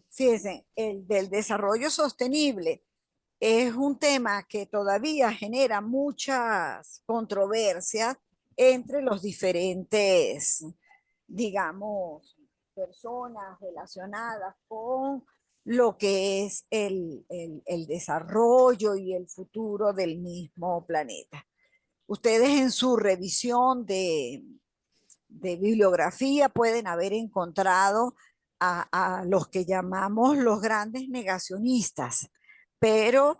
fíjense, el del desarrollo sostenible es un tema que todavía genera muchas controversias entre los diferentes, digamos, personas relacionadas con lo que es el desarrollo y el futuro del mismo planeta. Ustedes en su revisión de bibliografía pueden haber encontrado a los que llamamos los grandes negacionistas, pero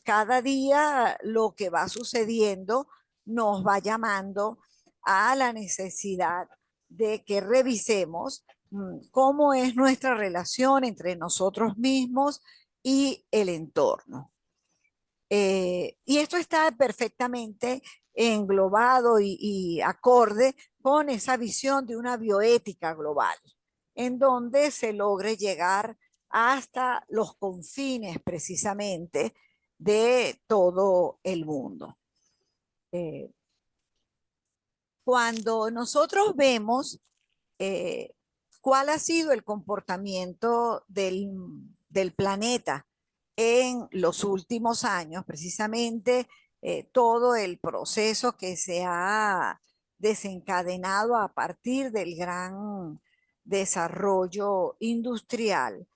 cada día lo que va sucediendo nos va llamando a la necesidad de que revisemos cómo es nuestra relación entre nosotros mismos y el entorno. Y esto está perfectamente englobado y acorde con esa visión de una bioética global, en donde se logre llegar hasta los confines precisamente de todo el mundo. Eh, Cuando nosotros vemos eh, cuál ha sido el comportamiento del planeta en los últimos años, precisamente todo el proceso que se ha desencadenado a partir del gran desarrollo industrial,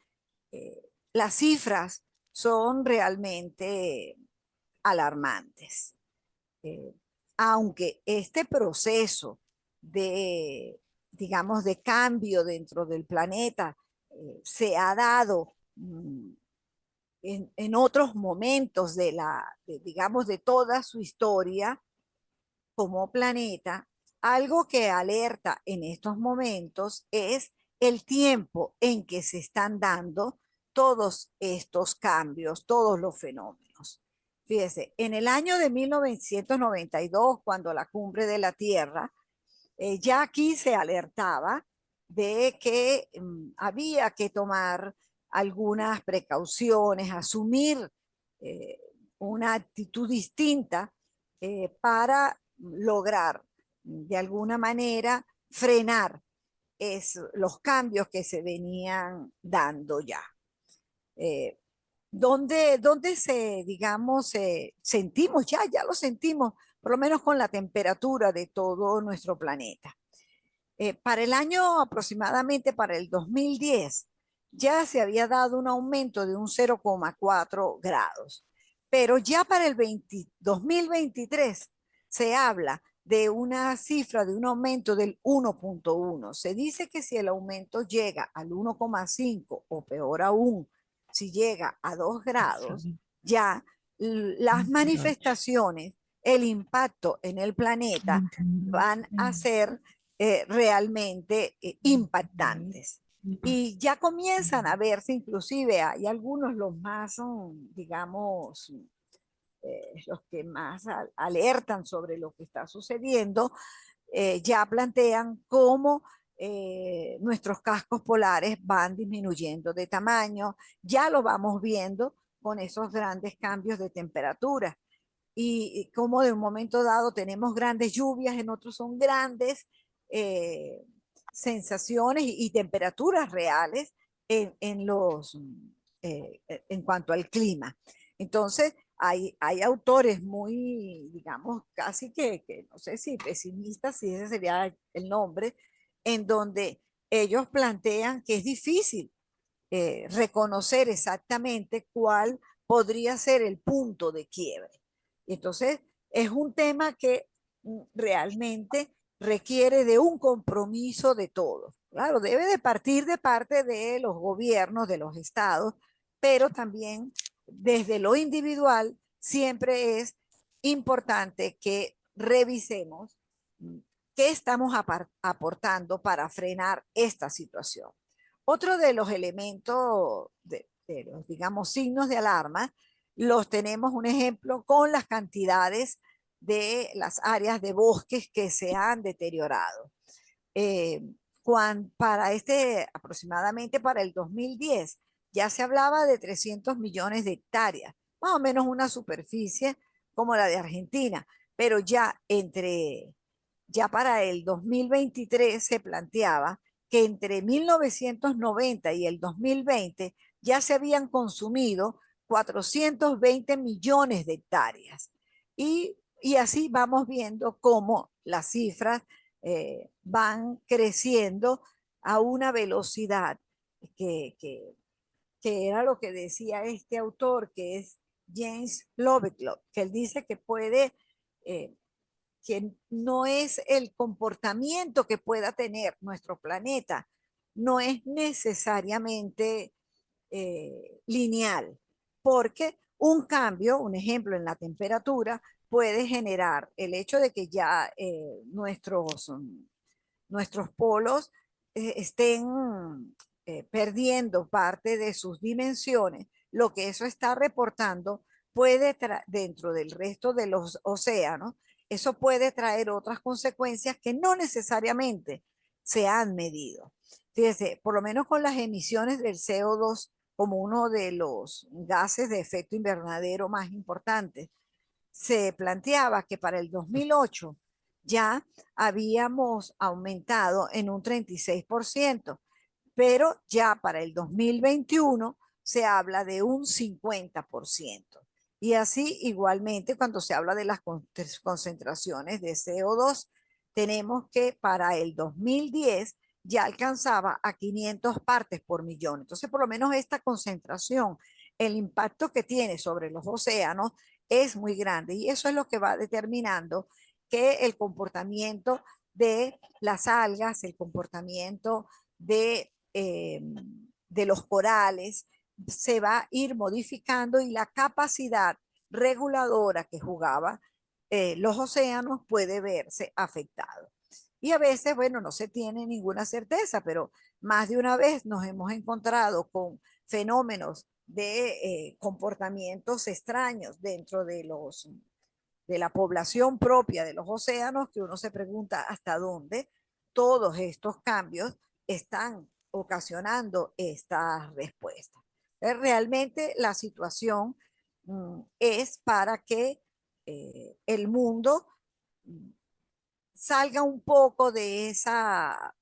las cifras son realmente alarmantes. Eh, Aunque este proceso de, digamos, de cambio dentro del planeta se ha dado en otros momentos digamos, de toda su historia como planeta, algo que alerta en estos momentos es el tiempo en que se están dando todos estos cambios, todos los fenómenos. Fíjese, en el año de 1992, cuando la cumbre de la Tierra, ya aquí se alertaba de que había que tomar algunas precauciones, asumir eh, una actitud distinta para lograr de alguna manera frenar los cambios que se venían dando ya. Eh, ¿Dónde se, digamos, sentimos ya lo sentimos, por lo menos con la temperatura de todo nuestro planeta? Para el año aproximadamente, para el 2010, ya se había dado un aumento de un 0,4 grados, pero ya para el 2023 se habla de una cifra de un aumento del 1,1. Se dice que si el aumento llega al 1,5 o peor aún, si llega a 2 grados, ya las manifestaciones, el impacto en el planeta van a ser realmente impactantes. Y ya comienzan a verse, inclusive hay algunos los más, digamos, los que más alertan sobre lo que está sucediendo, ya plantean cómo nuestros cascos polares van disminuyendo de tamaño, ya lo vamos viendo con esos grandes cambios de temperatura y cómo de un momento dado tenemos grandes lluvias, en otros son grandes eh, sensaciones y temperaturas reales en cuanto al clima. Entonces, hay autores muy, digamos, casi que no sé si pesimistas, si ese sería el nombre, en donde ellos plantean que es difícil reconocer exactamente cuál podría ser el punto de quiebre. Entonces, es un tema que realmente requiere de un compromiso de todos. Claro, debe de partir de parte de los gobiernos, de los estados, pero también desde lo individual siempre es importante que revisemos qué estamos aportando para frenar esta situación. Otro de los elementos, de los, digamos, signos de alarma, los tenemos, un ejemplo, con las cantidades de las áreas de bosques que se han deteriorado. Eh, aproximadamente para el 2010, ya se hablaba de 300 millones de hectáreas, más o menos una superficie como la de Argentina, pero ya para el 2023 se planteaba que entre 1990 y el 2020 ya se habían consumido 420 millones de hectáreas. Y así vamos viendo cómo las cifras van creciendo a una velocidad que, que, que era lo que decía este autor, que es James Lovelock, que él dice que eh, que no es el comportamiento que pueda tener nuestro planeta, no es necesariamente lineal, porque un cambio, un ejemplo en la temperatura, puede generar el hecho de que ya nuestros polos estén perdiendo parte de sus dimensiones, lo que eso está reportando puede dentro del resto de los océanos, eso puede traer otras consecuencias que no necesariamente se han medido. Fíjese, por lo menos con las emisiones del CO2 como uno de los gases de efecto invernadero más importantes, se planteaba que para el 2008 ya habíamos aumentado en un 36%, pero ya para el 2021 se habla de un 50%. Y así igualmente cuando se habla de las concentraciones de CO2, tenemos que para el 2010 ya alcanzaba a 500 partes por millón. Entonces, por lo menos esta concentración, el impacto que tiene sobre los océanos es muy grande y eso es lo que va determinando que el comportamiento de las algas, el comportamiento de los corales se va a ir modificando y la capacidad reguladora que jugaba los océanos puede verse afectado. Y a veces, bueno, no se tiene ninguna certeza, pero más de una vez nos hemos encontrado con fenómenos de comportamientos extraños dentro de la población propia de los océanos, que uno se pregunta hasta dónde todos estos cambios están ocasionando estas respuestas. Realmente la situación es para que el mundo salga un poco de esa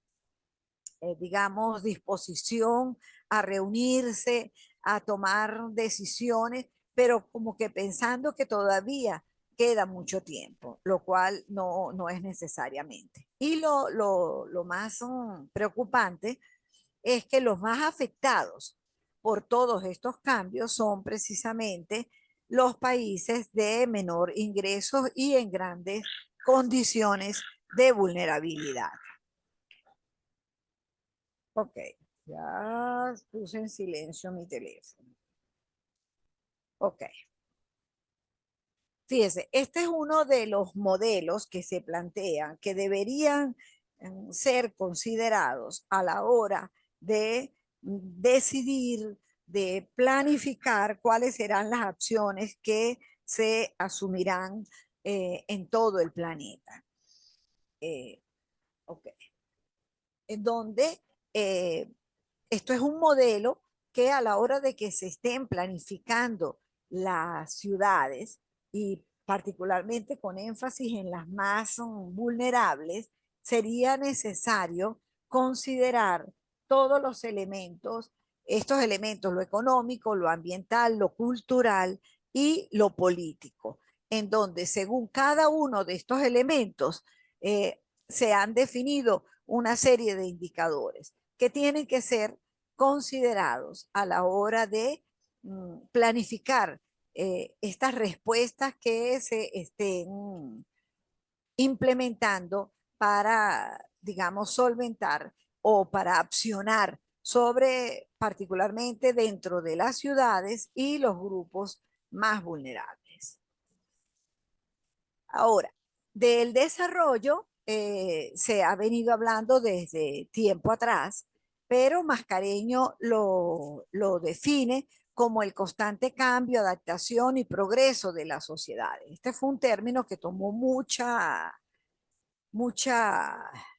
digamos, disposición a reunirse, a tomar decisiones, pero como que pensando que todavía queda mucho tiempo, lo cual no es necesariamente. Y lo más preocupante es que los más afectados por todos estos cambios son precisamente los países de menor ingreso y en grandes condiciones de vulnerabilidad. Ok, ya puse en silencio mi teléfono. Ok, fíjese, este es uno de los modelos que se plantean que deberían ser considerados a la hora de decidir, de planificar cuáles serán las acciones que se asumirán en todo el planeta. Eh, ok, en donde eh, esto es un modelo que a la hora de que se estén planificando las ciudades y particularmente con énfasis en las más vulnerables, sería necesario considerar todos los elementos, estos elementos, lo económico, lo ambiental, lo cultural y lo político, en donde según cada uno de estos elementos se han definido una serie de indicadores que tienen que ser considerados a la hora de planificar estas respuestas que se estén implementando para, digamos, solventar o para accionar sobre, particularmente dentro de las ciudades y los grupos más vulnerables. Ahora, del desarrollo se ha venido hablando desde tiempo atrás, pero Mascareño lo define como el constante cambio, adaptación y progreso de las sociedades. Este fue un término que tomó mucha,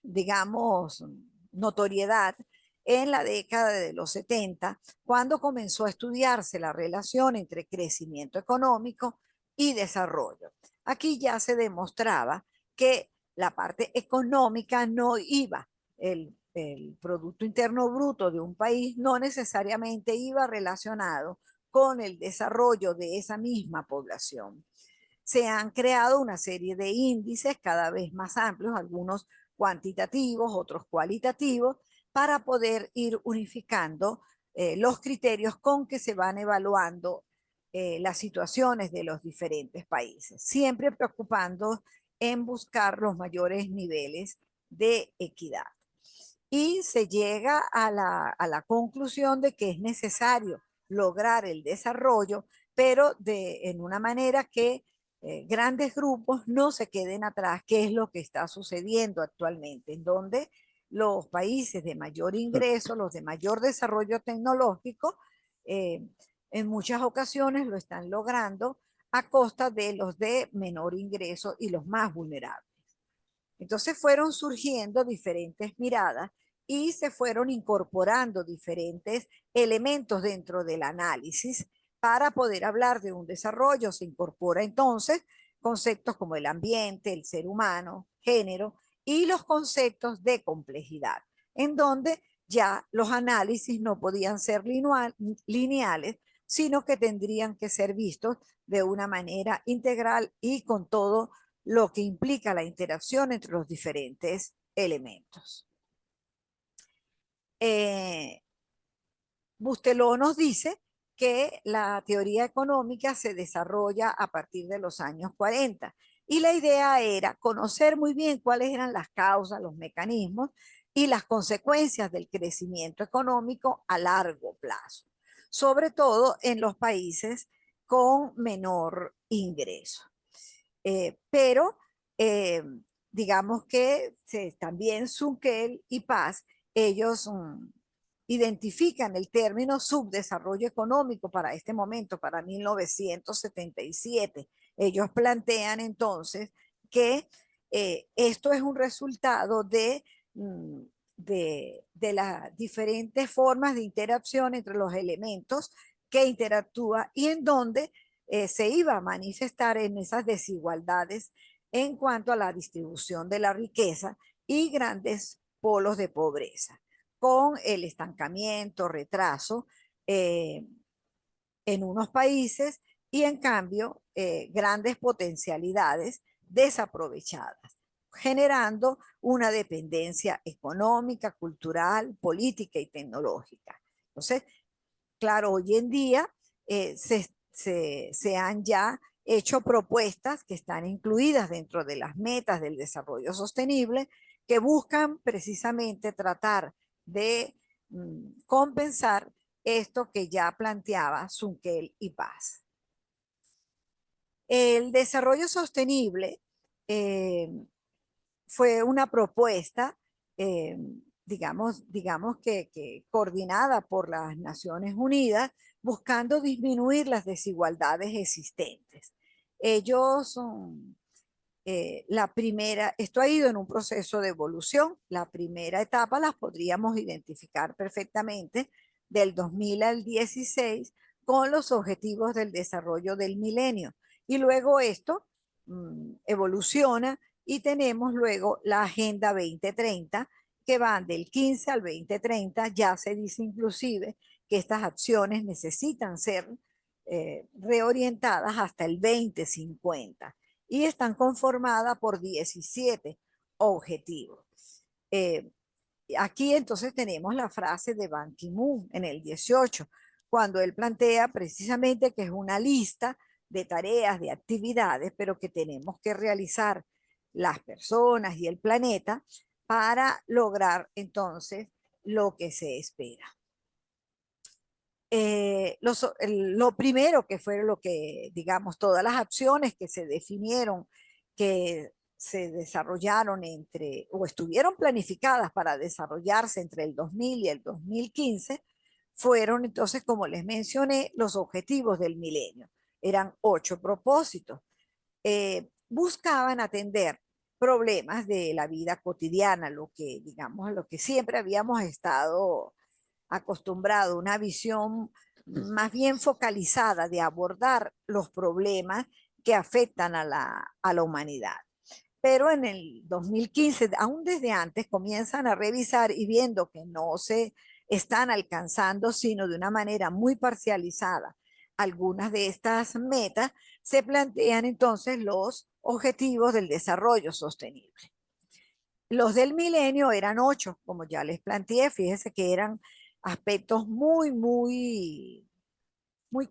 digamos, notoriedad en la década de los 70, cuando comenzó a estudiarse la relación entre crecimiento económico y desarrollo. Aquí ya se demostraba que la parte económica no iba, el Producto Interno Bruto de un país no necesariamente iba relacionado con el desarrollo de esa misma población. Se han creado una serie de índices cada vez más amplios, algunos cuantitativos, otros cualitativos, para poder ir unificando los criterios con que se van evaluando las situaciones de los diferentes países, siempre preocupando en buscar los mayores niveles de equidad. Y se llega a la conclusión de que es necesario lograr el desarrollo, pero en una manera que grandes grupos no se queden atrás, que es lo que está sucediendo actualmente, en donde los países de mayor ingreso, los de mayor desarrollo tecnológico, eh, en muchas ocasiones lo están logrando a costa de los de menor ingreso y los más vulnerables. Entonces fueron surgiendo diferentes miradas y se fueron incorporando diferentes elementos dentro del análisis para poder hablar de un desarrollo. Se incorpora entonces conceptos como el ambiente, el ser humano, género y los conceptos de complejidad, en donde ya los análisis no podían ser lineales, sino que tendrían que ser vistos de una manera integral y con todo lo que implica la interacción entre los diferentes elementos. Busteló nos dice que la teoría económica se desarrolla a partir de los años 40 y la idea era conocer muy bien cuáles eran las causas, los mecanismos y las consecuencias del crecimiento económico a largo plazo, sobre todo en los países con menor ingreso. Pero digamos que también Sunkel y Paz, ellos identifican el término subdesarrollo económico para este momento, para 1977. Ellos plantean entonces que esto es un resultado de las diferentes formas de interacción entre los elementos que interactúan y en donde se iba a manifestar en esas desigualdades en cuanto a la distribución de la riqueza y grandes polos de pobreza, con el estancamiento, retraso en unos países y en cambio grandes potencialidades desaprovechadas, generando una dependencia económica, cultural, política y tecnológica. Entonces, claro, hoy en día se han ya hecho propuestas que están incluidas dentro de las metas del desarrollo sostenible que buscan precisamente tratar de compensar esto que ya planteaba Sunkel y Paz. El desarrollo sostenible eh, fue una propuesta, digamos que coordinada por las Naciones Unidas, buscando disminuir las desigualdades existentes. Ellos, la primera, esto ha ido en un proceso de evolución. La primera etapa las podríamos identificar perfectamente del 2000 al 16 con los objetivos del desarrollo del milenio. Y luego esto evoluciona y tenemos luego la Agenda 2030 que van del 15 al 2030. Ya se dice inclusive que estas acciones necesitan ser reorientadas hasta el 2050 y están conformadas por 17 objetivos. Eh, Aquí entonces tenemos la frase de Ban Ki-moon en el 18, cuando él plantea precisamente que es una lista de tareas, de actividades, pero que tenemos que realizar las personas y el planeta para lograr entonces lo que se espera. Lo primero que fue lo que, digamos, todas las acciones que se definieron, que se desarrollaron entre, o estuvieron planificadas para desarrollarse entre el 2000 y el 2015, fueron entonces, como les mencioné, los objetivos del milenio. Eran 8 propósitos. Buscaban atender problemas de la vida cotidiana, lo que, digamos, lo que siempre habíamos estado acostumbrado, una visión más bien focalizada de abordar los problemas que afectan a la humanidad. pero en el 2015, aún desde antes, comienzan a revisar y viendo que no se están alcanzando, sino de una manera muy parcializada, algunas de estas metas, se plantean entonces los objetivos del desarrollo sostenible. Los del milenio eran 8, como ya les planteé, fíjense que eran aspectos muy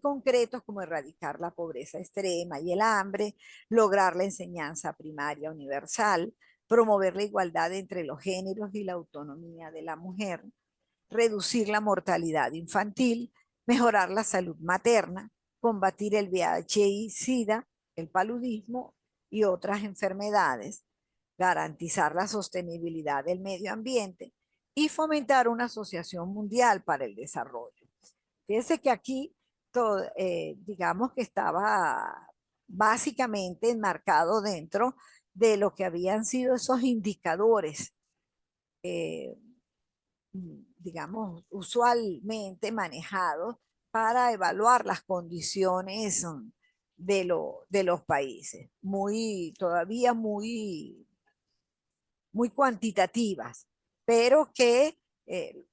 concretos como erradicar la pobreza extrema y el hambre, lograr la enseñanza primaria universal, promover la igualdad entre los géneros y la autonomía de la mujer, reducir la mortalidad infantil, mejorar la salud materna, combatir el VIH-Sida, el paludismo y otras enfermedades, garantizar la sostenibilidad del medio ambiente y fomentar una asociación mundial para el desarrollo. Fíjense que aquí, digamos que estaba básicamente enmarcado dentro de lo que habían sido esos indicadores, eh, digamos, usualmente manejados para evaluar las condiciones de los países, todavía muy cuantitativas, pero que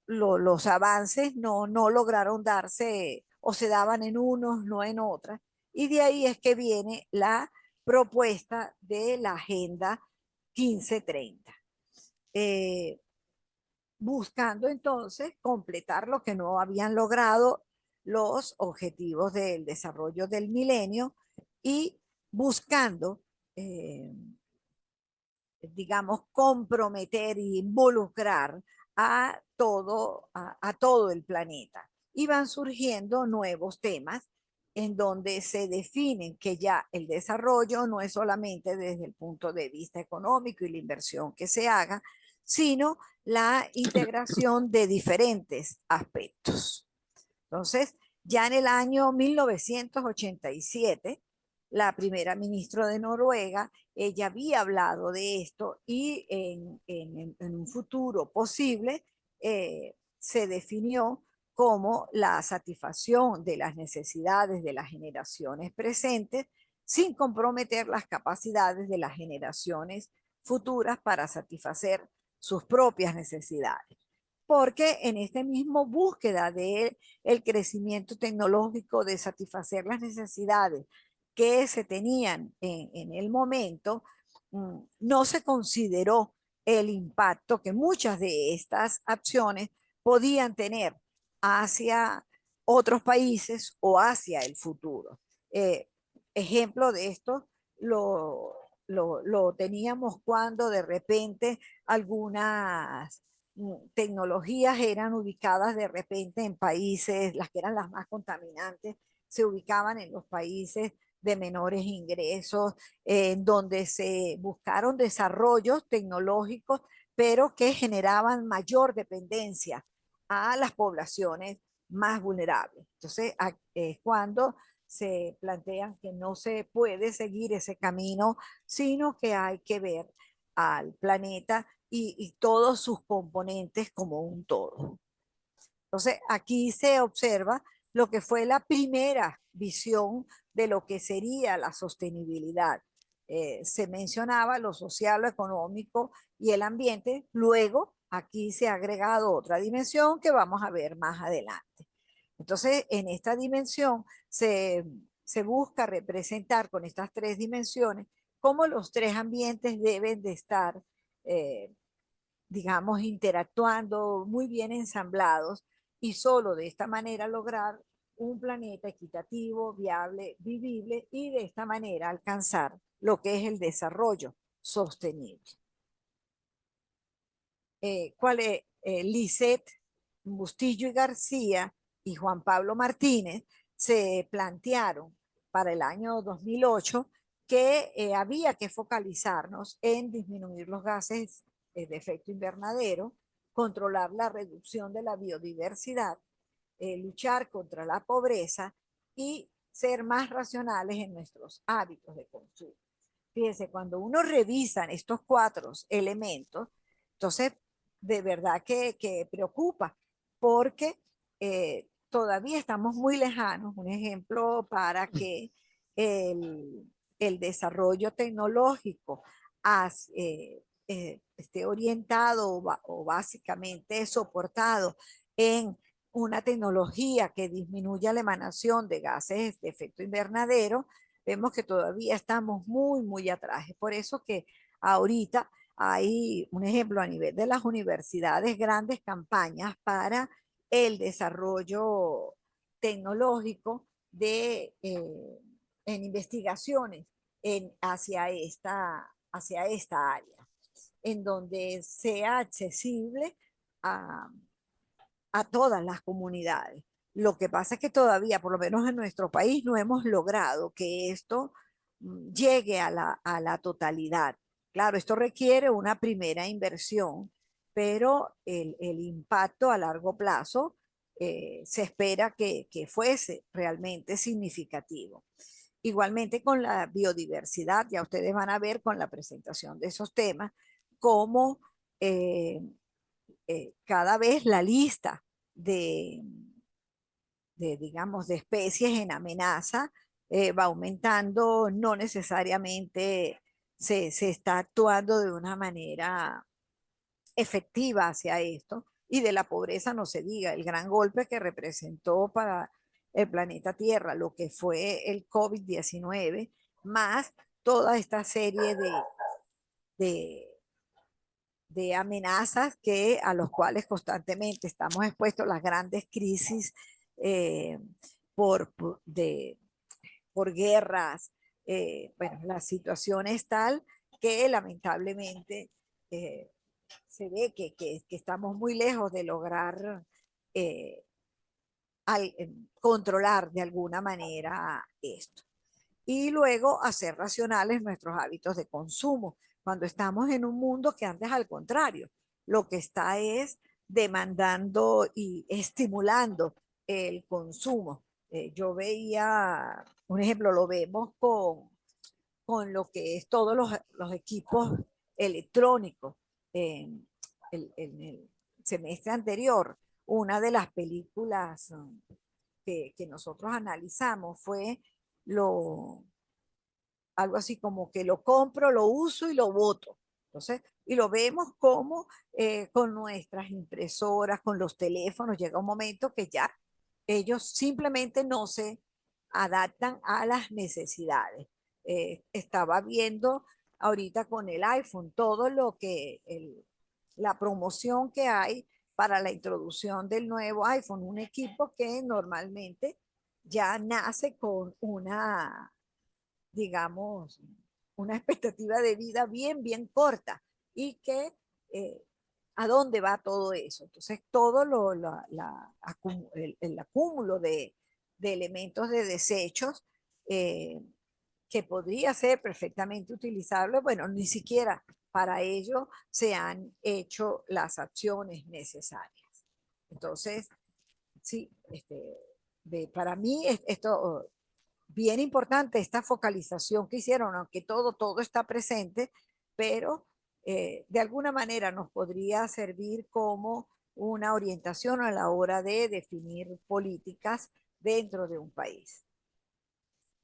los avances no lograron darse o se daban en unos, no en otras. Y de ahí es que viene la propuesta de la Agenda 1530. Eh, Buscando entonces completar lo que no habían logrado los objetivos del desarrollo del milenio y buscando eh, digamos, comprometer e involucrar a todo el planeta. Y van surgiendo nuevos temas en donde se definen que ya el desarrollo no es solamente desde el punto de vista económico y la inversión que se haga, sino la integración de diferentes aspectos. Entonces, ya en el año 1987, la primera ministra de Noruega, ella había hablado de esto y en un futuro posible se definió como la satisfacción de las necesidades de las generaciones presentes sin comprometer las capacidades de las generaciones futuras para satisfacer sus propias necesidades. Porque en este mismo búsqueda de el crecimiento tecnológico, de satisfacer las necesidades que se tenían en el momento, no se consideró el impacto que muchas de estas acciones podían tener hacia otros países o hacia el futuro. Eh, Ejemplo de esto lo teníamos cuando de repente algunas tecnologías eran ubicadas de repente en países, las que eran las más contaminantes, se ubicaban en los países de menores ingresos, en donde se buscaron desarrollos tecnológicos, pero que generaban mayor dependencia a las poblaciones más vulnerables. Entonces, es cuando se plantean que no se puede seguir ese camino, sino que hay que ver al planeta y todos sus componentes como un todo. Entonces, aquí se observa lo que fue la primera visión de lo que sería la sostenibilidad. Se mencionaba lo social, lo económico y el ambiente. Luego, aquí se ha agregado otra dimensión que vamos a ver más adelante. Entonces, en esta dimensión se busca representar con estas tres dimensiones cómo los tres ambientes deben de estar eh, digamos, interactuando muy bien ensamblados y solo de esta manera lograr un planeta equitativo, viable, vivible y de esta manera alcanzar lo que es el desarrollo sostenible. ¿Cuál es? Lisette Bustillo y García y Juan Pablo Martínez se plantearon para el año 2008 que había que focalizarnos en disminuir los gases de efecto invernadero, controlar la reducción de la biodiversidad, luchar contra la pobreza y ser más racionales en nuestros hábitos de consumo. Fíjense, cuando uno revisa estos cuatro elementos, entonces de verdad que preocupa, porque todavía estamos muy lejanos, un ejemplo para que el desarrollo tecnológico esté orientado o básicamente soportado en una tecnología que disminuya la emanación de gases de efecto invernadero, vemos que todavía estamos muy, muy atrás. Es por eso que ahorita hay un ejemplo a nivel de las universidades, grandes campañas para el desarrollo tecnológico en investigaciones hacia esta área, en donde sea accesible a, a todas las comunidades. Lo que pasa es que todavía, por lo menos en nuestro país, no hemos logrado que esto llegue a la totalidad. Claro, esto requiere una primera inversión, pero el impacto a largo plazo se espera que fuese realmente significativo. Igualmente con la biodiversidad, ya ustedes van a ver con la presentación de esos temas, cómo eh, cada vez la lista de, digamos, de especies en amenaza va aumentando, no necesariamente se está actuando de una manera efectiva hacia esto, y de la pobreza no se diga, el gran golpe que representó para el planeta Tierra, lo que fue el COVID-19, más toda esta serie de, de amenazas a los cuales constantemente estamos expuestos, las grandes crisis eh, por por guerras. Bueno, la situación es tal que lamentablemente eh, se ve que estamos muy lejos de lograr eh, controlar de alguna manera esto. Y luego hacer racionales nuestros hábitos de consumo, cuando estamos en un mundo que antes al contrario, lo que está es demandando y estimulando el consumo. Yo veía, un ejemplo, lo vemos con lo que es todos los equipos electrónicos. En el semestre anterior, una de las películas que nosotros analizamos fue lo, algo así como que lo compro, lo uso y lo voto. Entonces, y lo vemos como con nuestras impresoras, con los teléfonos, llega un momento que ya ellos simplemente no se adaptan a las necesidades. Estaba viendo ahorita con el iPhone todo lo que la promoción que hay para la introducción del nuevo iPhone, un equipo que normalmente ya nace con digamos, una expectativa de vida bien, bien corta y que a dónde va todo eso. Entonces, todo el acúmulo de elementos de desechos eh, que podría ser perfectamente utilizable, bueno, ni siquiera para ello se han hecho las acciones necesarias. Entonces, sí, para mí esto bien importante esta focalización que hicieron, aunque todo está presente, pero de alguna manera nos podría servir como una orientación a la hora de definir políticas dentro de un país.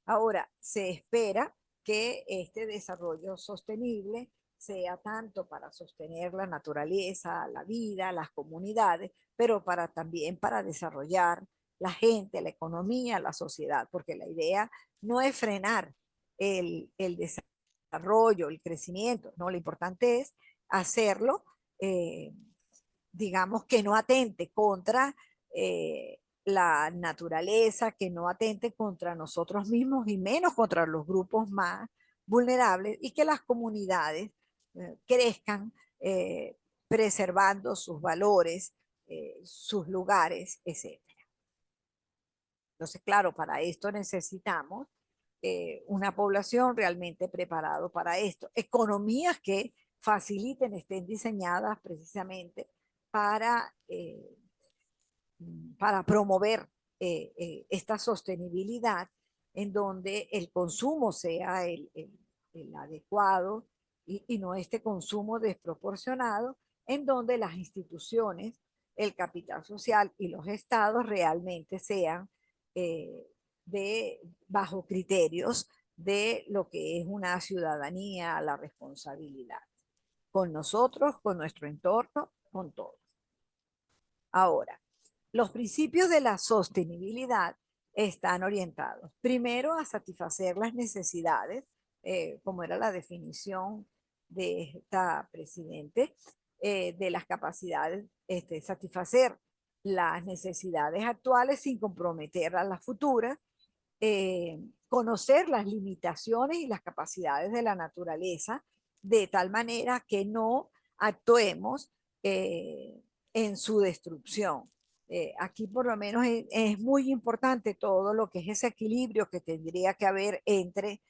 Ahora, se espera que este desarrollo sostenible sea tanto para sostener la naturaleza, la vida, las comunidades, pero también para desarrollar la gente, la economía, la sociedad, porque la idea no es frenar el desarrollo, el crecimiento, no, lo importante es hacerlo, eh, digamos, que no atente contra la naturaleza, que no atente contra nosotros mismos y menos contra los grupos más vulnerables, y que las comunidades crezcan preservando sus valores, sus lugares, etc. Entonces, claro, para esto necesitamos una población realmente preparada para esto, economías que faciliten, estén diseñadas precisamente para, para promover esta sostenibilidad, en donde el consumo sea el adecuado y no este consumo desproporcionado, en donde las instituciones, el capital social y los estados realmente sean eh, bajo criterios de lo que es una ciudadanía, la responsabilidad, con nosotros, con nuestro entorno, con todo. Ahora, los principios de la sostenibilidad están orientados primero a satisfacer las necesidades, como era la definición de esta presidente, de las capacidades, satisfacer las necesidades actuales sin comprometer a las futuras, conocer las limitaciones y las capacidades de la naturaleza, de tal manera que no actuemos en su destrucción. Aquí por lo menos es muy importante todo lo que es ese equilibrio que tendría que haber entre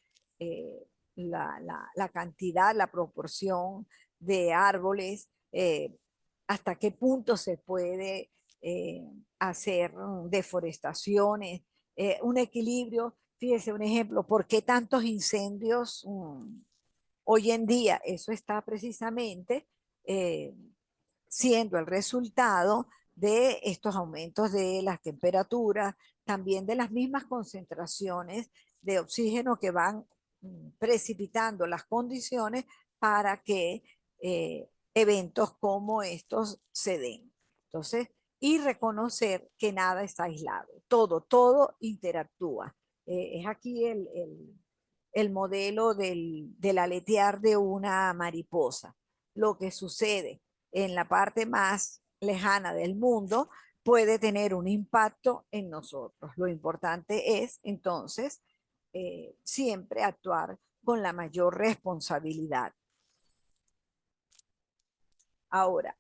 la cantidad, la proporción de árboles, hasta qué punto se puede hacer deforestaciones, un equilibrio. Fíjese un ejemplo, ¿por qué tantos incendios hoy en día? Eso está precisamente eh, siendo el resultado de estos aumentos de las temperaturas, también de las mismas concentraciones de oxígeno que van precipitando las condiciones para que eventos como estos se den. Entonces, y reconocer que nada está aislado, todo interactúa. Es aquí el modelo del aletear de una mariposa. Lo que sucede en la parte más lejana del mundo puede tener un impacto en nosotros. Lo importante es entonces siempre actuar con la mayor responsabilidad. Ahora,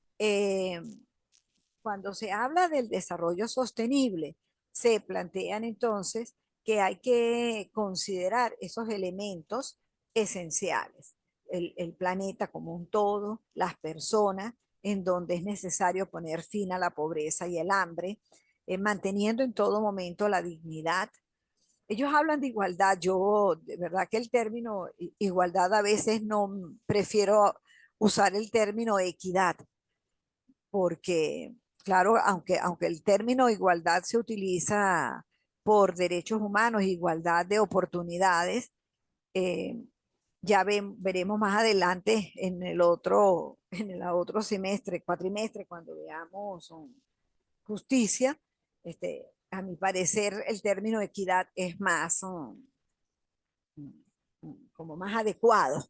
cuando se habla del desarrollo sostenible, se plantean entonces que hay que considerar esos elementos esenciales, el planeta como un todo, las personas, en donde es necesario poner fin a la pobreza y el hambre, manteniendo en todo momento la dignidad. Ellos hablan de igualdad, yo de verdad que el término igualdad a veces no prefiero usar el término equidad, porque, claro, aunque el término igualdad se utiliza por derechos humanos, igualdad de oportunidades, eh, ya veremos más adelante en el otro semestre, cuatrimestre, cuando veamos justicia, a mi parecer el término equidad es más, como más adecuado,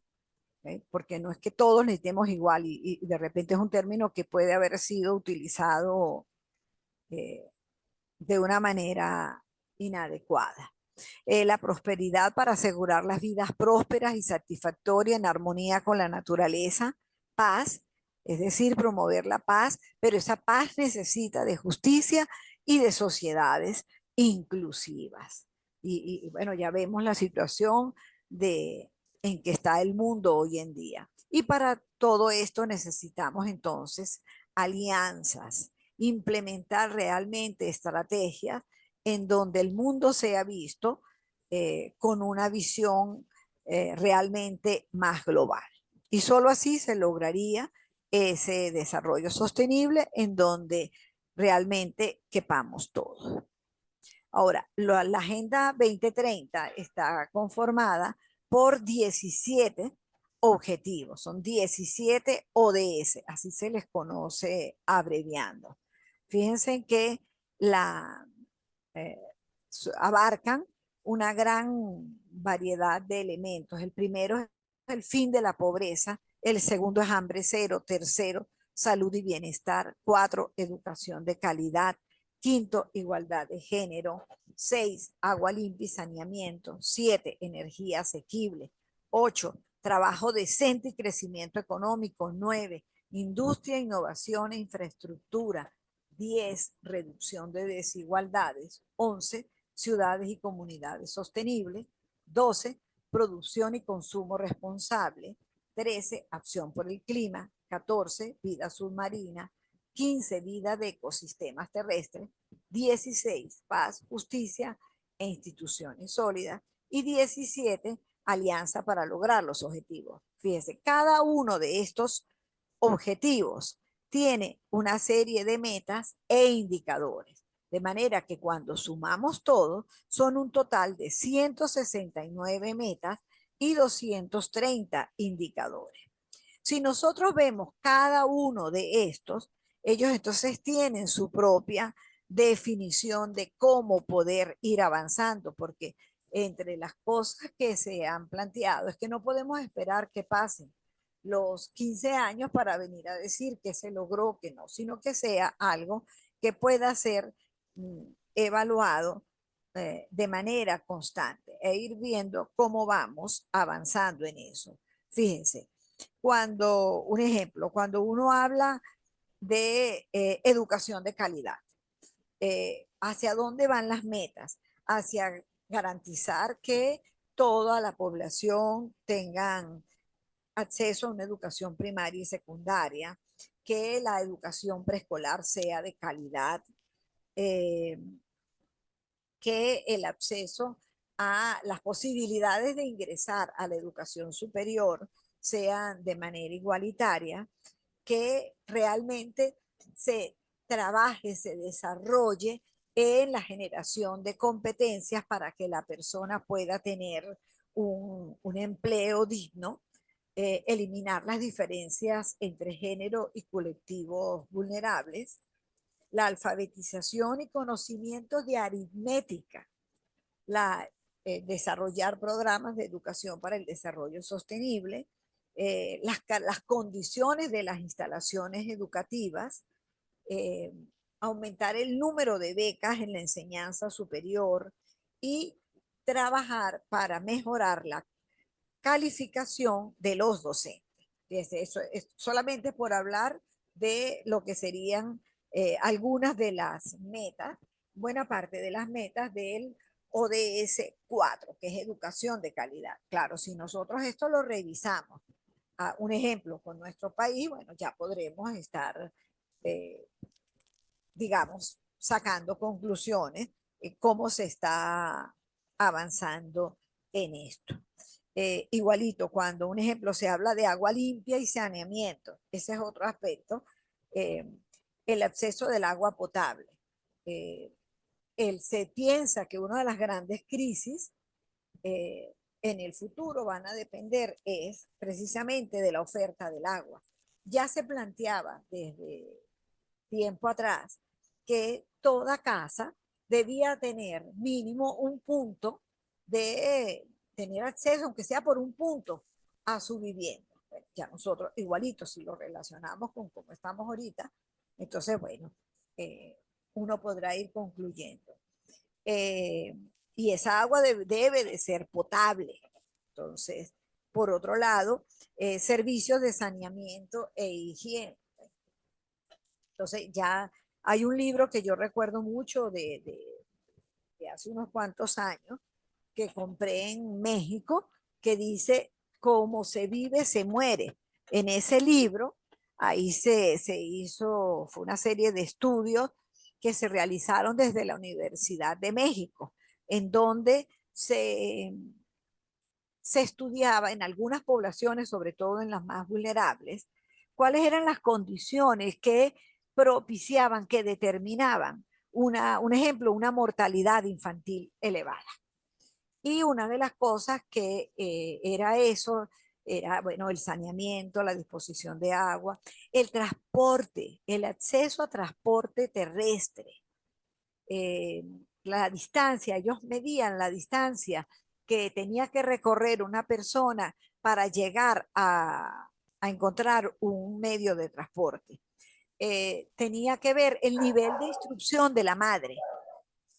¿eh? Porque no es que todos necesitemos igual y de repente es un término que puede haber sido utilizado eh, de una manera inadecuada. La prosperidad para asegurar las vidas prósperas y satisfactorias en armonía con la naturaleza, paz, es decir, promover la paz, pero esa paz necesita de justicia y de sociedades inclusivas. Bueno, ya vemos la situación de, en que está el mundo hoy en día. Y para todo esto necesitamos entonces alianzas, implementar realmente estrategias en donde el mundo sea visto con una visión realmente más global. Y solo así se lograría ese desarrollo sostenible en donde realmente quepamos todos. Ahora, la Agenda 2030 está conformada por 17 objetivos, son 17 ODS, así se les conoce abreviando. Fíjense que la, eh, abarcan una gran variedad de elementos. El primero es el fin de la pobreza, el segundo es hambre cero, tercero, salud y bienestar, cuatro, educación de calidad, quinto, igualdad de género, seis, agua limpia y saneamiento, siete, energía asequible, ocho, trabajo decente y crecimiento económico, nueve, industria, innovación e infraestructura, 10, reducción de desigualdades, 11, ciudades y comunidades sostenibles, 12, producción y consumo responsable, 13, acción por el clima, 14, vida submarina, 15, vida de ecosistemas terrestres, 16, paz, justicia e instituciones sólidas y 17, alianza para lograr los objetivos. Fíjense, cada uno de estos objetivos tiene una serie de metas e indicadores. De manera que cuando sumamos todo, son un total de 169 metas y 230 indicadores. Si nosotros vemos cada uno de estos, ellos entonces tienen su propia definición de cómo poder ir avanzando, porque entre las cosas que se han planteado es que no podemos esperar que pasen los 15 años para venir a decir que se logró, que no, sino que sea algo que pueda ser evaluado de manera constante e ir viendo cómo vamos avanzando en eso. Fíjense, un ejemplo, cuando uno habla de educación de calidad, ¿hacia dónde van las metas? Hacia garantizar que toda la población tengan acceso a una educación primaria y secundaria, que la educación preescolar sea de calidad, eh, que el acceso a las posibilidades de ingresar a la educación superior sean de manera igualitaria, que realmente se trabaje, se desarrolle en la generación de competencias para que la persona pueda tener un empleo digno, eliminar las diferencias entre género y colectivos vulnerables, la alfabetización y conocimientos de aritmética, la, desarrollar programas de educación para el desarrollo sostenible, las condiciones de las instalaciones educativas, eh, aumentar el número de becas en la enseñanza superior y trabajar para mejorar la calificación de los docentes. Eso es solamente por hablar de lo que serían algunas de las metas, buena parte de las metas del ODS 4, que es educación de calidad. Claro, si nosotros esto lo revisamos, un ejemplo con nuestro país, bueno, ya podremos estar, eh, digamos, sacando conclusiones cómo se está avanzando en esto. Igualito, cuando un ejemplo se habla de agua limpia y saneamiento, ese es otro aspecto, eh, el acceso del agua potable. Eh, se piensa que una de las grandes crisis en el futuro van a depender es precisamente de la oferta del agua. Ya se planteaba desde tiempo atrás que toda casa debía tener mínimo un punto de tener acceso, aunque sea por un punto, a su vivienda. Bueno, ya nosotros igualito, si lo relacionamos con cómo estamos ahorita, entonces, bueno, eh, uno podrá ir concluyendo. Eh, y esa agua debe de ser potable. Entonces, por otro lado, servicios de saneamiento e higiene. Entonces, ya hay un libro que yo recuerdo mucho de hace unos cuantos años que compré en México que dice, cómo se vive, se muere. En ese libro, ahí se hizo, fue una serie de estudios que se realizaron desde la Universidad de México, en donde se estudiaba en algunas poblaciones, sobre todo en las más vulnerables, cuáles eran las condiciones que propiciaban, que determinaban un ejemplo, una mortalidad infantil elevada. Y una de las cosas que era eso, era, bueno, el saneamiento, la disposición de agua, el transporte, el acceso a transporte terrestre, eh, la distancia, ellos medían la distancia que tenía que recorrer una persona para llegar a encontrar un medio de transporte. Tenía que ver el nivel de instrucción de la madre.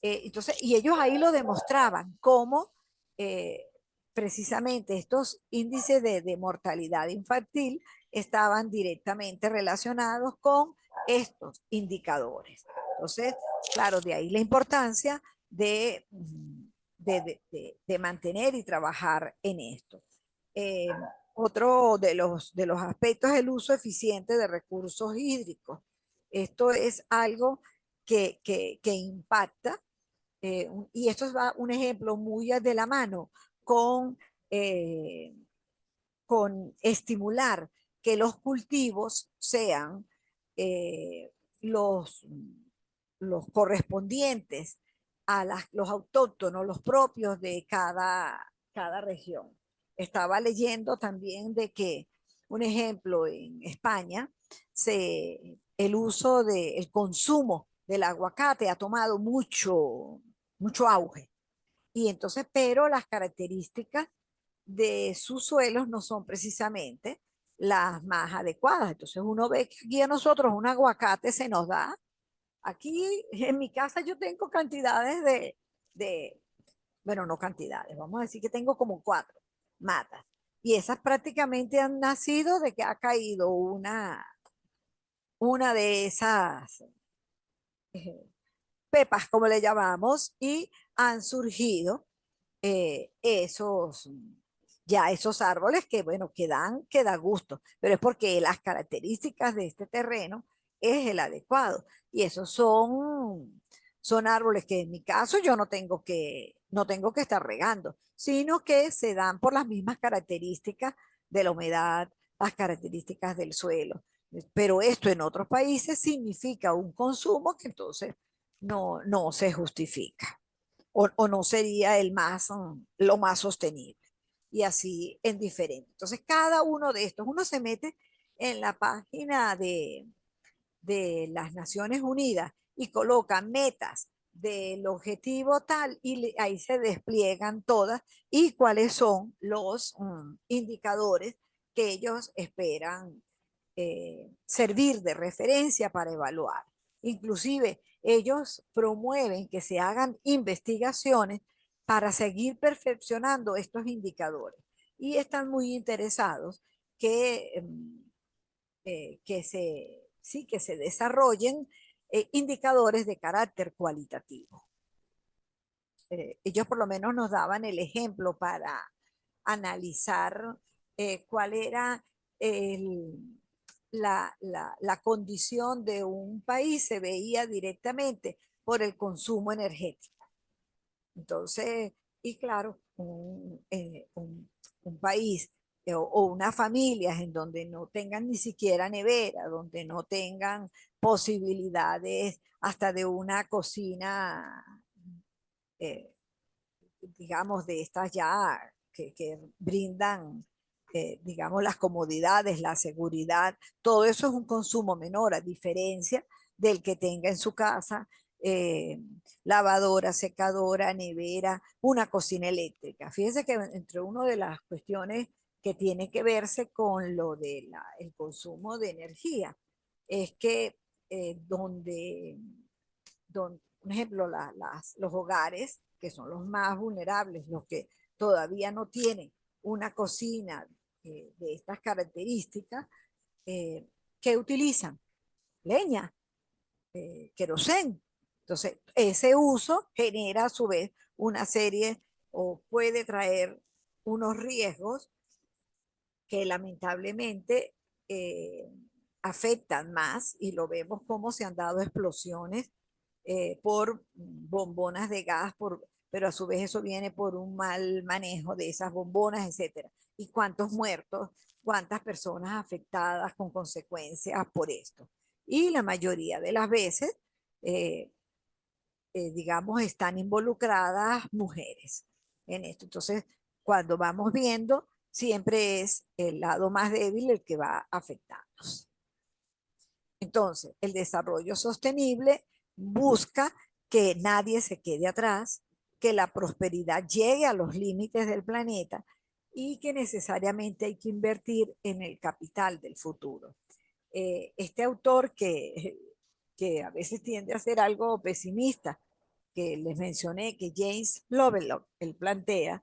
Entonces, y ellos ahí lo demostraban, cómo eh, precisamente estos índices de mortalidad infantil estaban directamente relacionados con estos indicadores. Entonces, claro, de ahí la importancia de mantener y trabajar en esto. Eh, Otro de los aspectos es el uso eficiente de recursos hídricos. Esto es algo que impacta, y esto es un ejemplo muy de la mano con, eh, con estimular que los cultivos sean eh, los los correspondientes a los autóctonos, los propios de cada región. Estaba leyendo también de que, un ejemplo, en España, el uso el consumo del aguacate ha tomado mucho auge. Y entonces, pero las características de sus suelos no son precisamente las más adecuadas. Entonces uno ve que aquí a nosotros un aguacate se nos da. Aquí en mi casa yo tengo cantidades de, bueno, no cantidades, vamos a decir que tengo como 4 matas. Y esas prácticamente han nacido de que ha caído una de esas eh, pepas, como le llamamos, y han surgido esos árboles que, bueno, que da gusto, pero es porque las características de este terreno es el adecuado. Y esos son árboles que en mi caso yo no tengo que estar regando, sino que se dan por las mismas características de la humedad, las características del suelo. Pero esto en otros países significa un consumo que entonces no se justifica o no sería lo más sostenible. Y así en diferente. Entonces, cada uno de estos, uno se mete en la página de las Naciones Unidas y coloca metas del objetivo tal y ahí se despliegan todas y cuáles son los indicadores que ellos esperan servir de referencia para evaluar. Inclusive ellos promueven que se hagan investigaciones para seguir perfeccionando estos indicadores y están muy interesados que, que se desarrollen indicadores de carácter cualitativo. Ellos por lo menos nos daban el ejemplo para analizar cuál era el, la condición de un país, se veía directamente por el consumo energético. Entonces, y claro, un país o unas familias en donde no tengan ni siquiera nevera, donde no tengan posibilidades hasta de una cocina, eh, digamos, de estas ya que brindan, digamos, las comodidades, la seguridad, todo eso es un consumo menor, a diferencia del que tenga en su casa eh, lavadora, secadora, nevera, una cocina eléctrica. Fíjense que entre una de las cuestiones que tiene que verse con lo del el consumo de energía es que por ejemplo, los hogares, que son los más vulnerables, los que todavía no tienen una cocina de estas características, eh, ¿qué utilizan? Leña, querosén. Entonces, ese uso genera a su vez una serie o puede traer unos riesgos que lamentablemente afectan más y lo vemos como se han dado explosiones por bombonas de gas, pero a su vez eso viene por un mal manejo de esas bombonas, etcétera. ¿Y cuántos muertos, cuántas personas afectadas con consecuencias por esto? Y la mayoría de las veces, eh, digamos, están involucradas mujeres en esto. Entonces, cuando vamos viendo, siempre es el lado más débil el que va a afectarnos. Entonces, el desarrollo sostenible busca que nadie se quede atrás, que la prosperidad llegue a los límites del planeta y que necesariamente hay que invertir en el capital del futuro. Este autor que a veces tiende a ser algo pesimista, que les mencioné, que James Lovelock, él plantea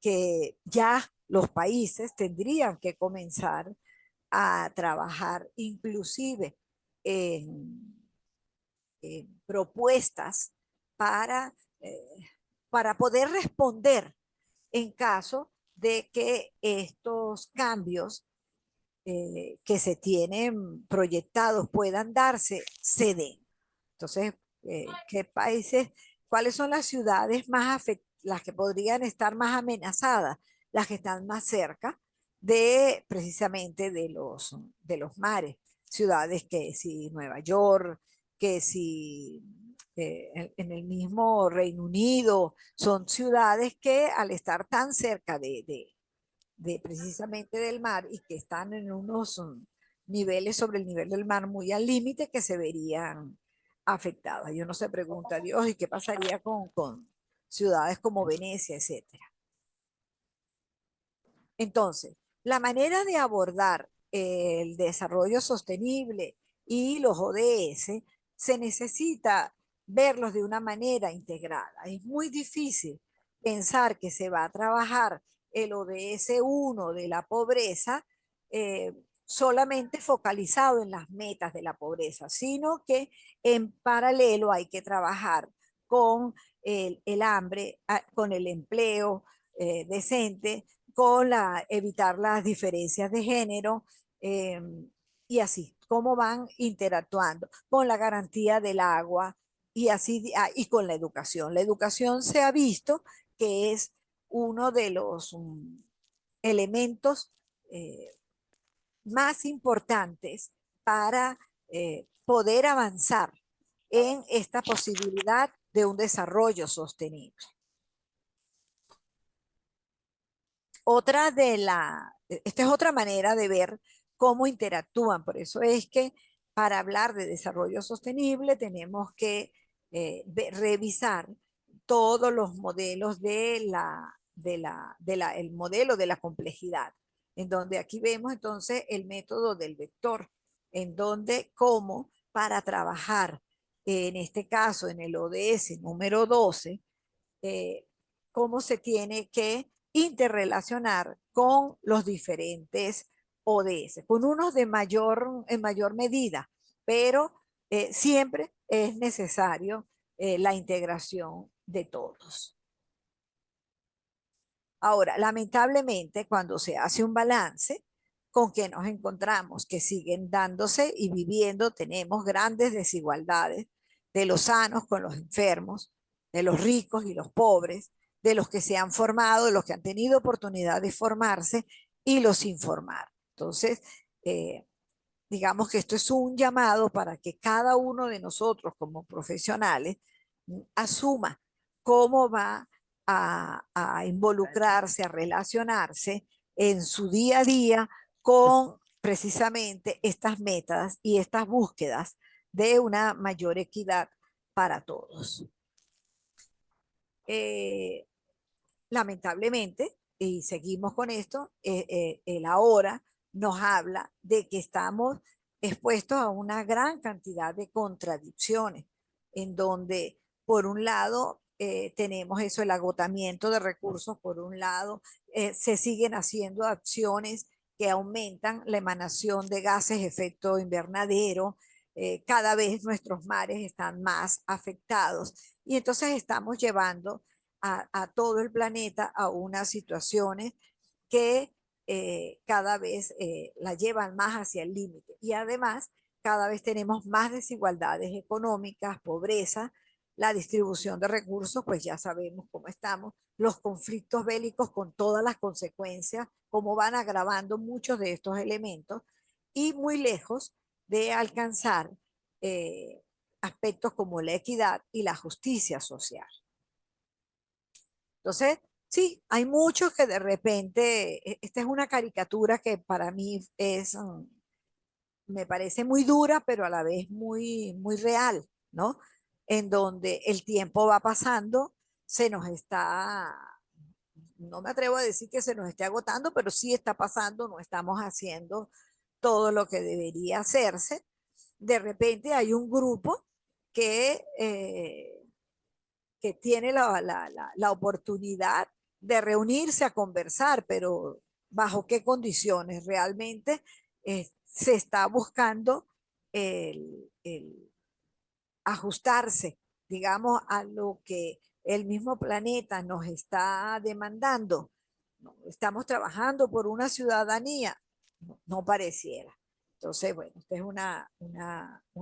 que ya los países tendrían que comenzar a trabajar inclusive en, en propuestas para, para poder responder en caso de que estos cambios que se tienen proyectados puedan darse, se den. Entonces, ¿qué países, cuáles son las ciudades más afectadas, las que podrían estar más amenazadas, las que están más cerca de precisamente de los mares? Ciudades que sí, Nueva York, que si en el mismo Reino Unido son ciudades que al estar tan cerca de precisamente del mar y que están en unos niveles sobre el nivel del mar muy al límite que se verían afectadas. Y uno se pregunta, Dios, ¿y qué pasaría con ciudades como Venecia, etcétera? Entonces, la manera de abordar el desarrollo sostenible y los ODS se necesita verlos de una manera integrada. Es muy difícil pensar que se va a trabajar el ODS 1 de la pobreza solamente focalizado en las metas de la pobreza, sino que en paralelo hay que trabajar con el hambre, con el empleo decente, con evitar las diferencias de género eh, y así, cómo van interactuando con la garantía del agua y así, y con la educación. La educación se ha visto que es uno de los elementos eh, más importantes para poder avanzar en esta posibilidad de un desarrollo sostenible. Esta es otra manera de ver cómo interactúan. Por eso es que para hablar de desarrollo sostenible tenemos que revisar todos los modelos el modelo de la complejidad, en donde aquí vemos entonces el método del vector, en donde cómo para trabajar, en este caso en el ODS número 12, eh, cómo se tiene que interrelacionar con los diferentes ODS, con unos en mayor medida, pero siempre es necesario la integración de todos. Ahora, lamentablemente, cuando se hace un balance, ¿con qué nos encontramos? Que siguen dándose y viviendo, tenemos grandes desigualdades de los sanos con los enfermos, de los ricos y los pobres, de los que se han formado, de los que han tenido oportunidad de formarse y los sin formar. Entonces, eh, digamos que esto es un llamado para que cada uno de nosotros como profesionales asuma cómo va a involucrarse, a relacionarse en su día a día con precisamente estas metas y estas búsquedas de una mayor equidad para todos. Eh, Lamentablemente, y seguimos con esto, el ahora nos habla de que estamos expuestos a una gran cantidad de contradicciones, en donde, por un lado, tenemos eso, el agotamiento de recursos, por un lado, se siguen haciendo acciones que aumentan la emanación de gases de efecto invernadero, cada vez nuestros mares están más afectados y entonces estamos llevando todo el planeta a unas situaciones que cada vez la llevan más hacia el límite. Y además, cada vez tenemos más desigualdades económicas, pobreza, la distribución de recursos, pues ya sabemos cómo estamos, los conflictos bélicos con todas las consecuencias, cómo van agravando muchos de estos elementos y muy lejos de alcanzar aspectos como la equidad y la justicia social. Entonces, sí, hay muchos que de repente, esta es una caricatura que para mí me parece muy dura, pero a la vez muy real, ¿no? En donde el tiempo va pasando, se nos está, no me atrevo a decir que se nos esté agotando, pero sí está pasando, no estamos haciendo todo lo que debería hacerse. De repente hay un grupo que tiene la oportunidad de reunirse a conversar, pero ¿bajo qué condiciones? Realmente se está buscando el ajustarse, digamos, a lo que el mismo planeta nos está demandando. No, estamos trabajando por una ciudadanía, no, no pareciera. Entonces, bueno, esta es una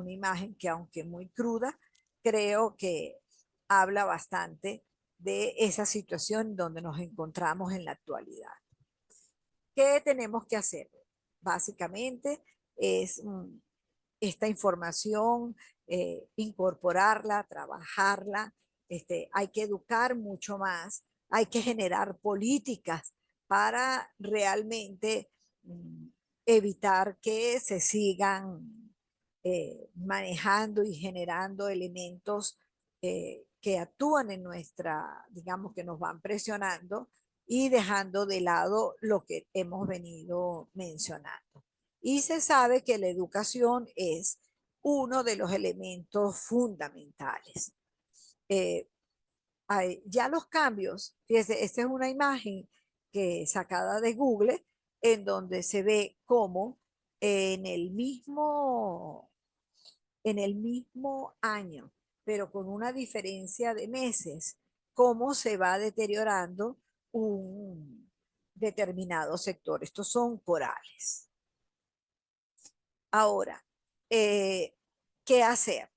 imagen que aunque muy cruda, creo que habla bastante de esa situación donde nos encontramos en la actualidad. ¿Qué tenemos que hacer? Básicamente es esta información incorporarla, trabajarla, hay que educar mucho más, hay que generar políticas para realmente evitar que se sigan manejando y generando elementos que actúan en nuestra, digamos, que nos van presionando y dejando de lado lo que hemos venido mencionando. Y se sabe que la educación es uno de los elementos fundamentales. Eh, ya los cambios, fíjese, esta es una imagen que sacada de Google, en donde se ve cómo en el mismo, en el mismo año, pero con una diferencia de meses, cómo se va deteriorando un determinado sector. Estos son corales. Ahora, eh, ¿qué hacer?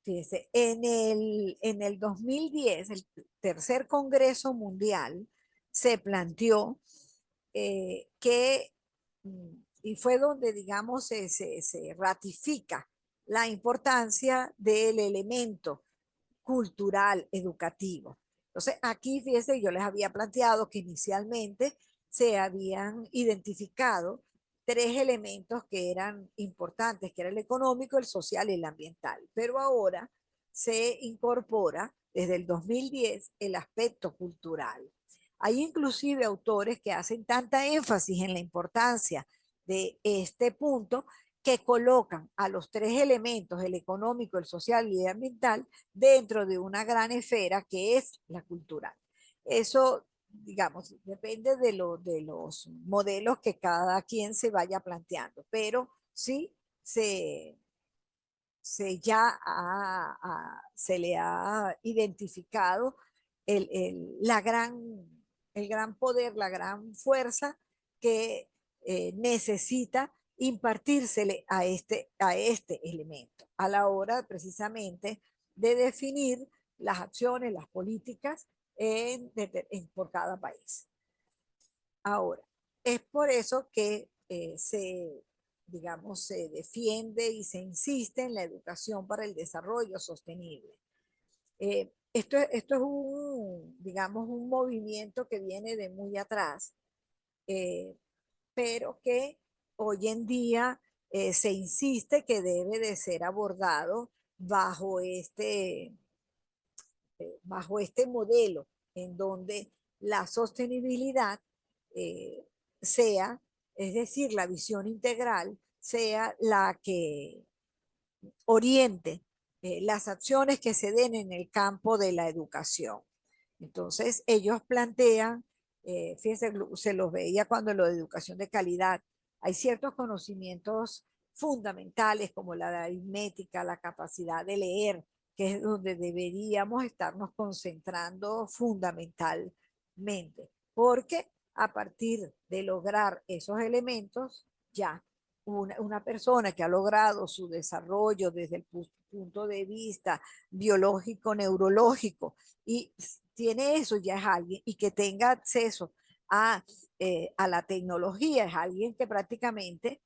Fíjese, en el 2010, el tercer Congreso Mundial se planteó que, y fue donde, digamos, se ratifica la importancia del elemento cultural educativo. Entonces, aquí, fíjese, yo les había planteado que inicialmente se habían identificado tres elementos que eran importantes, que era el económico, el social y el ambiental. Pero ahora se incorpora desde el 2010 el aspecto cultural. Hay inclusive autores que hacen tanta énfasis en la importancia de este punto que colocan a los tres elementos, el económico, el social y el ambiental, dentro de una gran esfera que es la cultural. Eso, digamos, depende de los modelos que cada quien se vaya planteando, pero sí se le ha identificado el gran poder, la gran fuerza que necesita impartírsele a este elemento a la hora precisamente de definir las acciones, las políticas por cada país. Ahora, es por eso que digamos, se defiende y se insiste en la educación para el desarrollo sostenible. Esto es digamos, un movimiento que viene de muy atrás, eh, pero que hoy en día se insiste que debe de ser abordado bajo este modelo en donde la sostenibilidad eh, sea, es decir, la visión integral sea la que oriente las acciones que se den en el campo de la educación. Entonces, ellos plantean, fíjense, se los veía cuando lo de educación de calidad, hay ciertos conocimientos fundamentales como la aritmética, la capacidad de leer, que es donde deberíamos estarnos concentrando fundamentalmente, porque a partir de lograr esos elementos, ya una persona que ha logrado su desarrollo desde el punto de vista biológico, neurológico, y tiene eso, ya es alguien, y que tenga acceso a la tecnología, es alguien que prácticamente,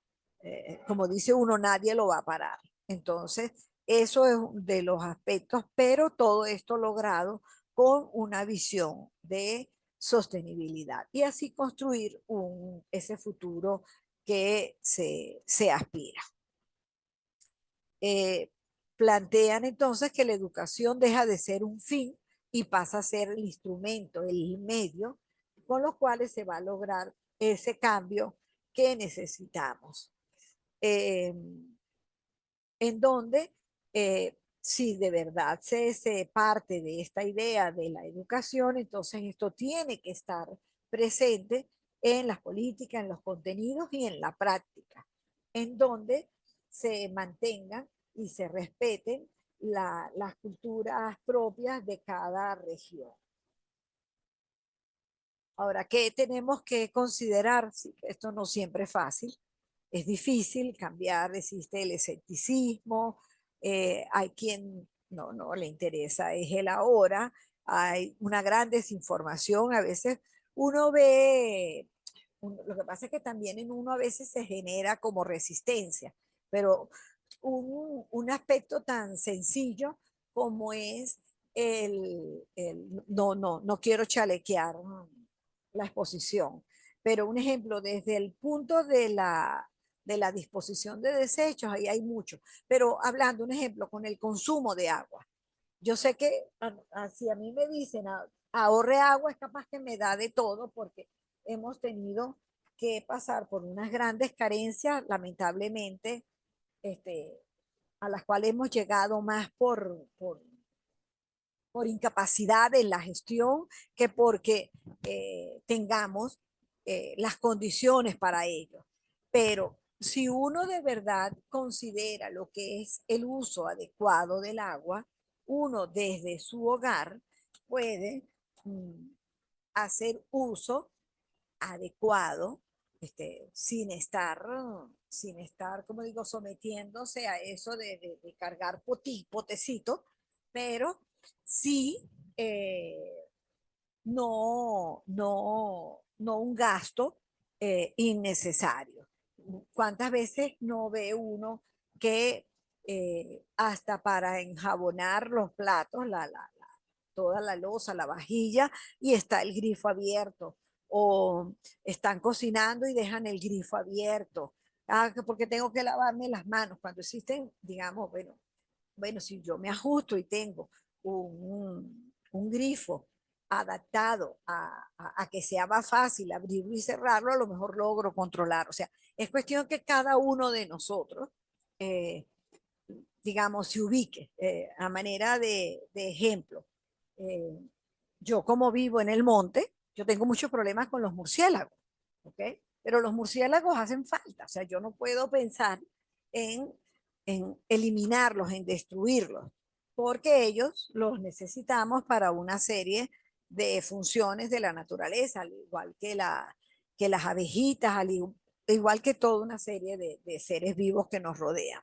como dice uno, nadie lo va a parar. Entonces, eso es de los aspectos, pero todo esto logrado con una visión de sostenibilidad y así construir ese futuro que se aspira. Eh, Plantean entonces que la educación deja de ser un fin y pasa a ser el instrumento, el medio con los cuales se va a lograr ese cambio que necesitamos. Eh, en donde si de verdad se parte de esta idea de la educación, entonces esto tiene que estar presente en las políticas, en los contenidos y en la práctica, en donde se mantengan y se respeten las culturas propias de cada región. Ahora, ¿qué tenemos que considerar? Sí, esto no siempre es fácil, es difícil cambiar, existe el escepticismo, hay quien no le interesa, es el ahora, hay una gran desinformación, a veces uno ve, lo que pasa es que también en uno a veces se genera como resistencia, pero un aspecto tan sencillo como es no quiero chalequear la exposición, pero un ejemplo desde el punto de la disposición de desechos, ahí hay mucho, pero hablando, un ejemplo, con el consumo de agua. Yo sé que si a mí me dicen ahorre agua, es capaz que me da de todo porque hemos tenido que pasar por unas grandes carencias, lamentablemente, este, a las cuales hemos llegado más por incapacidad en la gestión que porque tengamos las condiciones para ello. Pero si uno de verdad considera lo que es el uso adecuado del agua, uno desde su hogar puede hacer uso adecuado, sin estar, como digo, sometiéndose a eso de cargar potecito, pero sí no un gasto innecesario. ¿Cuántas veces no ve uno que hasta para enjabonar los platos, toda la loza, la vajilla, y está el grifo abierto? O están cocinando y dejan el grifo abierto. Porque tengo que lavarme las manos. Cuando existen, digamos, bueno, si yo me ajusto y tengo un grifo adaptado a que sea más fácil abrirlo y cerrarlo, a lo mejor logro controlar. O sea, es cuestión que cada uno de nosotros, eh, digamos, se ubique a manera de ejemplo. Eh, yo como vivo en el monte, yo tengo muchos problemas con los murciélagos, ¿ok? Pero los murciélagos hacen falta, o sea, yo no puedo pensar en, en eliminarlos, en destruirlos, porque ellos los necesitamos para una serie de funciones de la naturaleza, al igual que las abejitas, igual que toda una serie de seres vivos que nos rodean.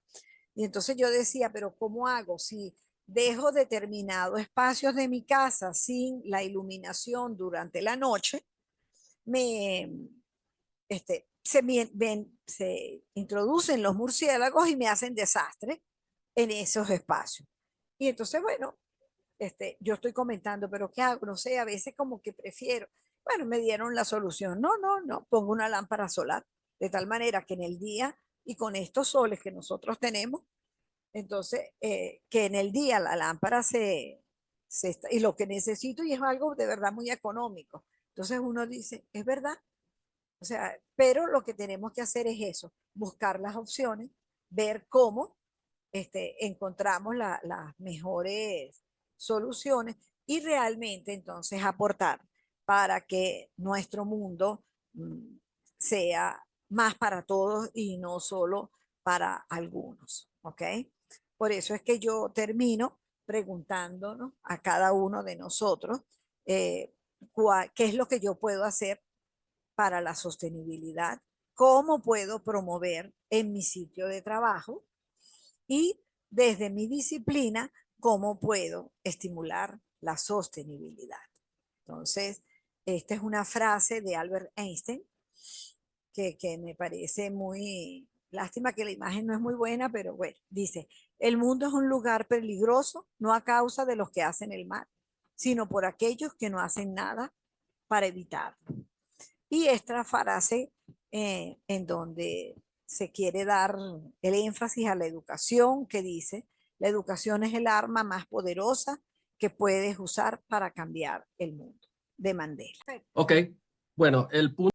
Y entonces yo decía, pero ¿cómo hago si dejo determinados espacios de mi casa sin la iluminación durante la noche? Me, se introducen los murciélagos y me hacen desastre en esos espacios. Y entonces, bueno, yo estoy comentando, pero ¿qué hago? No sé, a veces como que prefiero. Bueno, me dieron la solución. No, pongo una lámpara solar, de tal manera que en el día y con estos soles que nosotros tenemos, entonces, que en el día la lámpara y lo que necesito y es algo de verdad muy económico. Entonces uno dice, es verdad, o sea, pero lo que tenemos que hacer es eso, buscar las opciones, ver cómo encontramos las mejores soluciones y realmente entonces aportar para que nuestro mundo sea más para todos y no solo para algunos, ¿ok? Por eso es que yo termino preguntándonos a cada uno de nosotros qué es lo que yo puedo hacer para la sostenibilidad, cómo puedo promover en mi sitio de trabajo y desde mi disciplina, cómo puedo estimular la sostenibilidad. Entonces, esta es una frase de Albert Einstein que me parece muy, lástima que la imagen no es muy buena, pero bueno, dice, el mundo es un lugar peligroso no a causa de los que hacen el mal, sino por aquellos que no hacen nada para evitarlo. Y esta frase en donde se quiere dar el énfasis a la educación, que dice, la educación es el arma más poderosa que puedes usar para cambiar el mundo, de Mandela. Ok, bueno, el punto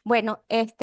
Bueno,